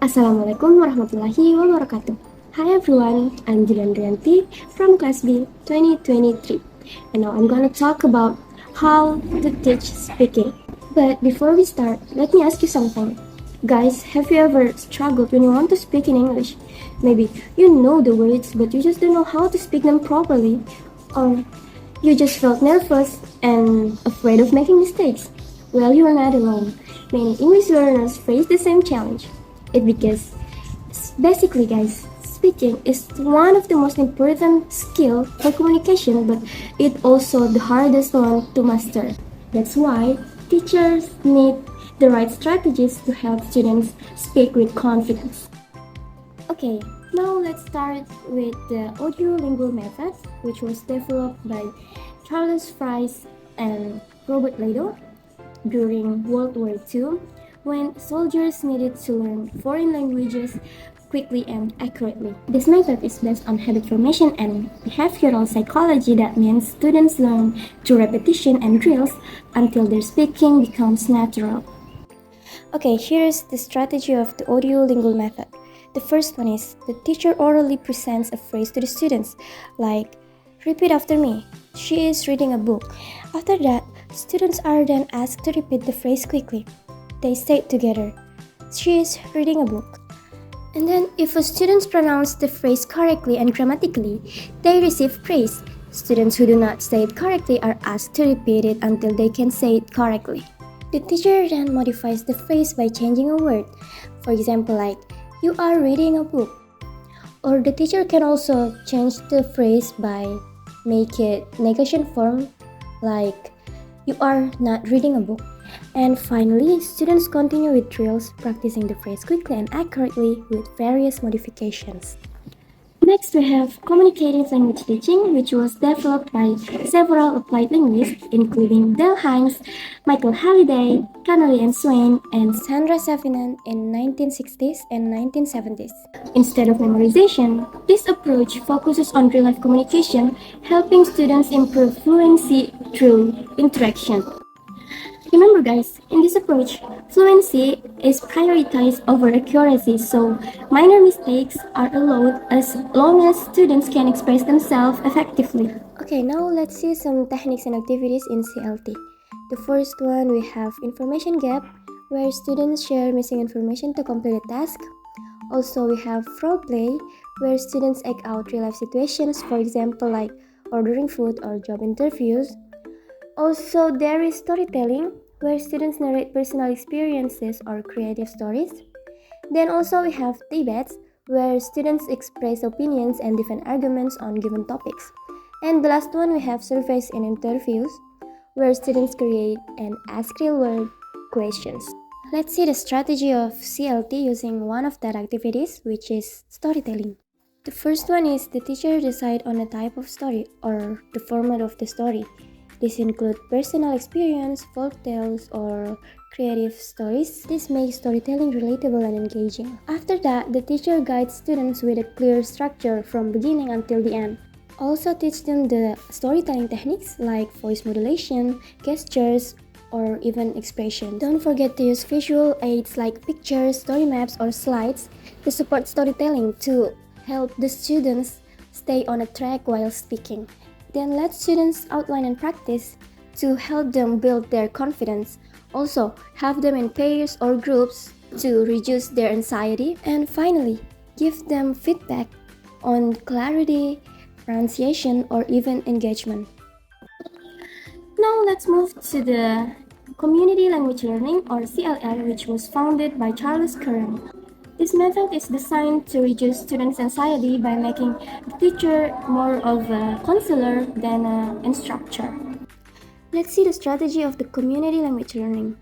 Assalamualaikum warahmatullahi wabarakatuh. Hi everyone, I'm Julian Rianti from Class B 2023, and now I'm gonna talk about how to teach speaking. But before we start, let me ask you something. Guys, have you ever struggled when you want to speak in English? Maybe you know the words, but you just don't know how to speak them properly, or you just felt nervous and afraid of making mistakes. Well, you are not alone. Many English learners face the same challenge. It because basically, guys, speaking is one of the most important skill for communication, but it also the hardest one to master. That's why teachers need the right strategies to help students speak with confidence. Okay, now let's start with the audiolingual method, which was developed by Charles Fries and Robert Lado during World War II, when soldiers needed to learn foreign languages quickly and accurately. This method is based on habit formation and behavioral psychology. That means students learn through repetition and drills until their speaking becomes natural. Okay, here's the strategy of the audiolingual method. The first one is the teacher orally presents a phrase to the students, like, repeat after me, she is reading a book. After that, students are then asked to repeat the phrase quickly. They say it together, she is reading a book. And then, if a student pronounces the phrase correctly and grammatically, they receive praise. Students who do not say it correctly are asked to repeat it until they can say it correctly. The teacher then modifies the phrase by changing a word. For example, like, you are reading a book. Or the teacher can also change the phrase by make it negation form, like, you are not reading a book. And finally, students continue with drills, practicing the phrase quickly and accurately with various modifications. Next, we have communicative language teaching, which was developed by several applied linguists, including Del Hines, Michael Halliday, Connolly and Swain, and Sandra Safinan in 1960s and 1970s. Instead of memorization, this approach focuses on real-life communication, helping students improve fluency through interaction. Remember guys, in this approach, fluency is prioritized over accuracy, so minor mistakes are allowed as long as students can express themselves effectively. Okay, now let's see some techniques and activities in CLT. The first one, we have information gap, where students share missing information to complete a task. Also, we have role play, where students act out real-life situations, for example, like ordering food or job interviews. Also, there is storytelling, where students narrate personal experiences or creative stories. Then also we have debates, where students express opinions and defend arguments on given topics. And the last one, we have surveys and interviews, where students create and ask real-world questions. Let's see the strategy of CLT using one of that activities, which is storytelling. The first one is the teacher decide on a type of story or the format of the story. This includes personal experience, folk tales, or creative stories. This makes storytelling relatable and engaging. After that, the teacher guides students with a clear structure from beginning until the end. Also teach them the storytelling techniques like voice modulation, gestures, or even expression. Don't forget to use visual aids like pictures, story maps, or slides to support storytelling to help the students stay on a track while speaking. Then let students outline and practice to help them build their confidence. Also, have them in pairs or groups to reduce their anxiety. And finally, give them feedback on clarity, pronunciation, or even engagement. Now let's move to the Community Language Learning, or CLL, which was founded by Charles Curran. This method is designed to reduce students' anxiety by making the teacher more of a counselor than an instructor. Let's see the strategy of the community language learning.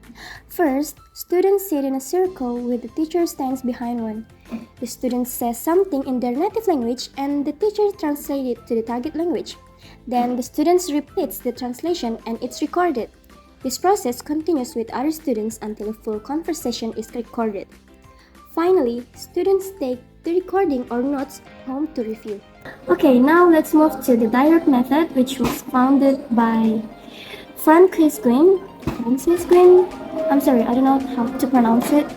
First, students sit in a circle with the teacher stands behind one. The student says something in their native language and the teacher translates it to the target language. Then the students repeats the translation and it's recorded. This process continues with other students until a full conversation is recorded. Finally, students take the recording or notes home to review. Okay, now let's move to the direct method, which was founded by Francis Green. I'm sorry, I don't know how to pronounce it,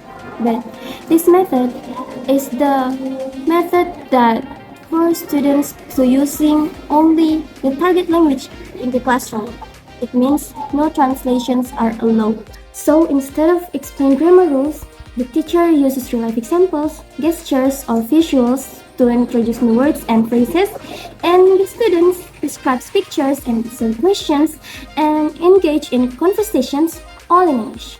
but this method is the method that forces students to using only the target language in the classroom. It means no translations are allowed. So instead of explain grammar rules, the teacher uses real life examples, gestures, or visuals to introduce new words and phrases, and the students describe pictures and answer questions and engage in conversations all in English.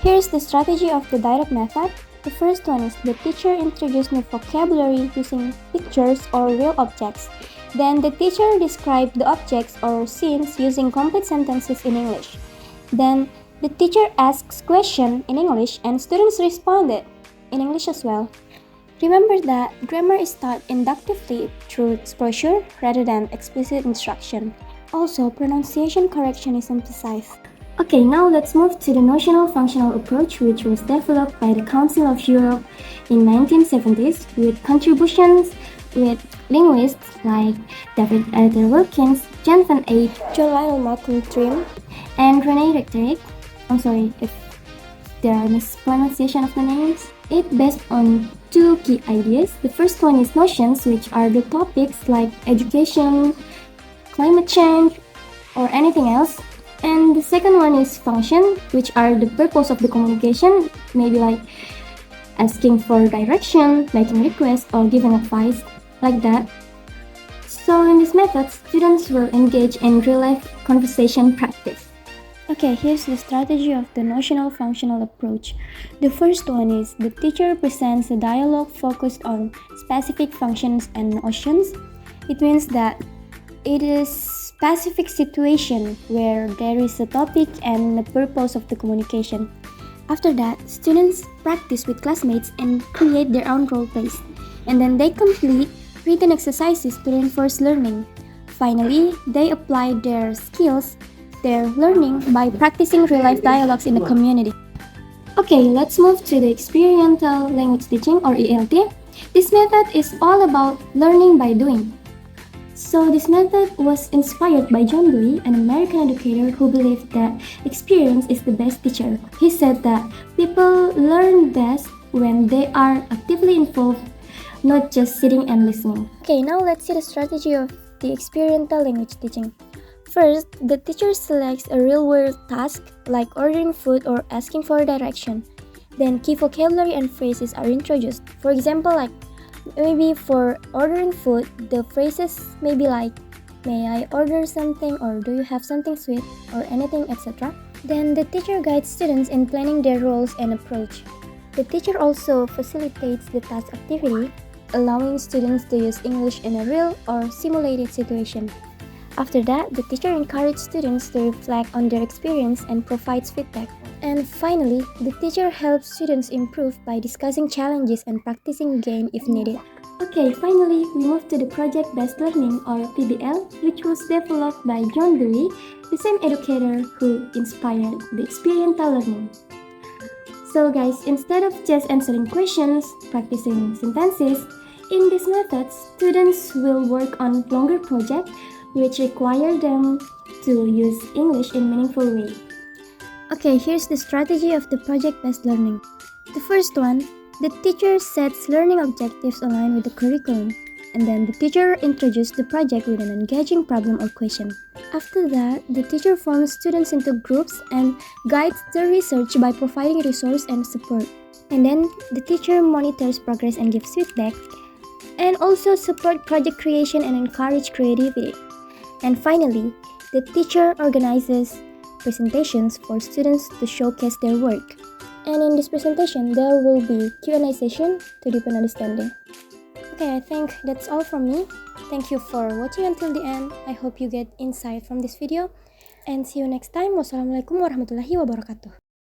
Here's the strategy of the direct method. The first one is the teacher introduces new vocabulary using pictures or real objects. Then the teacher describes the objects or scenes using complete sentences in English. Then the teacher asks questions in English and students responded in English as well. Remember that grammar is taught inductively through exposure rather than explicit instruction. Also, pronunciation correction is emphasized. Okay, now let's move to the notional functional approach, which was developed by the Council of Europe in 1970s with contributions with linguists like David Arthur Wilkins, Jan van Eyck, John Lionel Malcolm Trim, and René Rectrich. I'm sorry if there are mispronunciation of the names. It based on two key ideas. The first one is notions, which are the topics like education, climate change, or anything else. And the second one is function, which are the purpose of the communication, maybe like asking for direction, making requests, or giving advice, like that. So in this method, students will engage in real-life conversation practice. Okay, here's the strategy of the notional functional approach. The first one is the teacher presents a dialogue focused on specific functions and notions. It means that it is specific situation where there is a topic and the purpose of the communication. After that, students practice with classmates and create their own role plays. And then they complete written exercises to reinforce learning. Finally, they apply their skills, their learning by practicing real-life dialogues in the community. Okay, let's move to the experiential language teaching or ELT. This method is all about learning by doing. So this method was inspired by John Dewey, an American educator who believed that experience is the best teacher. He said that people learn best when they are actively involved, not just sitting and listening. Okay, now let's see the strategy of the experiential language teaching. First, the teacher selects a real-world task like ordering food or asking for direction. Then key vocabulary and phrases are introduced. For example, like maybe for ordering food, the phrases may be like, may I order something, or do you have something sweet, or anything, etc. Then the teacher guides students in planning their roles and approach. The teacher also facilitates the task activity, allowing students to use English in a real or simulated situation. After that, the teacher encourages students to reflect on their experience and provides feedback. And finally, the teacher helps students improve by discussing challenges and practicing again if needed. Okay, finally, we move to the project-based learning or PBL, which was developed by John Dewey, the same educator who inspired the experiential learning. So guys, instead of just answering questions, practicing sentences, in this method, students will work on longer projects which require them to use English in meaningful way. Okay, here's the strategy of the project-based learning. The first one, the teacher sets learning objectives aligned with the curriculum, and then the teacher introduces the project with an engaging problem or question. After that, the teacher forms students into groups and guides the research by providing resource and support. And then the teacher monitors progress and gives feedback, and also support project creation and encourage creativity. And finally, the teacher organizes presentations for students to showcase their work. And in this presentation, there will be Q&A session to deepen understanding. Okay, I think that's all from me. Thank you for watching until the end. I hope you get insight from this video. And see you next time. Wassalamualaikum warahmatullahi wabarakatuh.